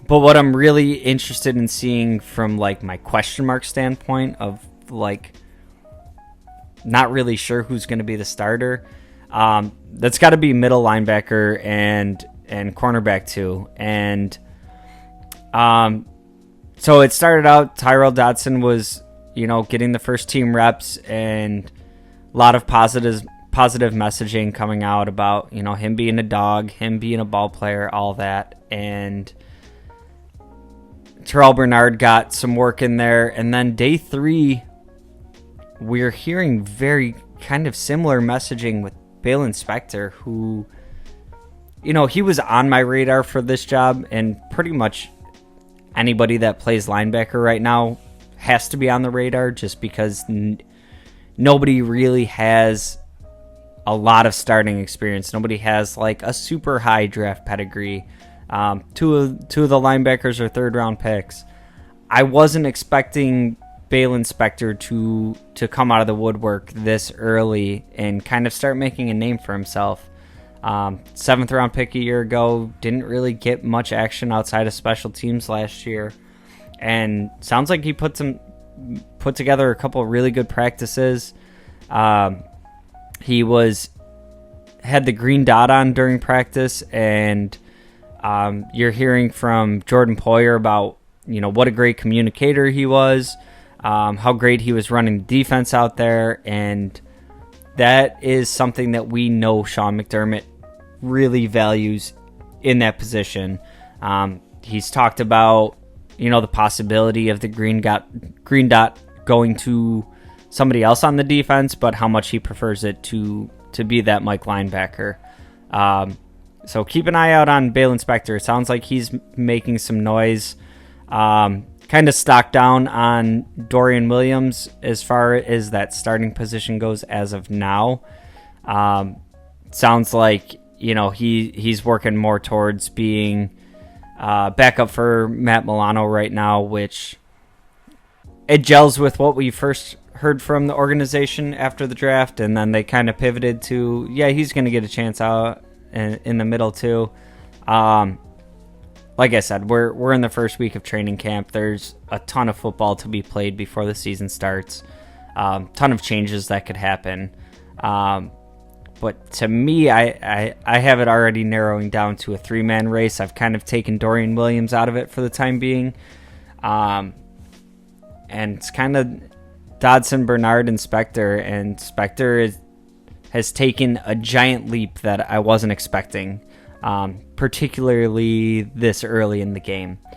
But what I'm really interested in seeing from like my question mark standpoint of like not really sure who's going to be the starter, that's got to be middle linebacker and cornerback too. And so it started out Tyrell Dodson was, getting the first team reps, and a lot of positive messaging coming out about, him being a dog, him being a ball player, all that. And Terrell Bernard got some work in there. And then day 3, we're hearing very kind of similar messaging with Baylon Spector, who, he was on my radar for this job, and pretty much anybody that plays linebacker right now has to be on the radar just because nobody really has a lot of starting experience. Nobody has like a super high draft pedigree. Two of the linebackers are third-round picks. I wasn't expecting Baylon Spector to come out of the woodwork this early and kind of start making a name for himself. 7th-round pick a year ago, didn't really get much action outside of special teams last year, and sounds like he put together a couple of really good practices. He had the green dot on during practice, and you're hearing from Jordan Poyer about what a great communicator he was, how great he was running defense out there, and that is something that we know Sean McDermott really values in that position. He's talked about the possibility of the green dot going to somebody else on the defense, but how much he prefers it to be that Mike linebacker. So keep an eye out on Baylon Spector. It sounds like he's making some noise. Kind of stock down on Dorian Williams as far as that starting position goes as of now. Sounds like he's working more towards being backup for Matt Milano right now, which it gels with what we first heard from the organization after the draft, and then they kind of pivoted to, he's going to get a chance out in the middle too. Like I said, we're in the first week of training camp. There's a ton of football to be played before the season starts. Ton of changes that could happen. But to me, I have it already narrowing down to a 3-man race. I've kind of taken Dorian Williams out of it for the time being. And it's kind of Dodson, Bernard, and Spector. And Spector has taken a giant leap that I wasn't expecting, particularly this early in the game.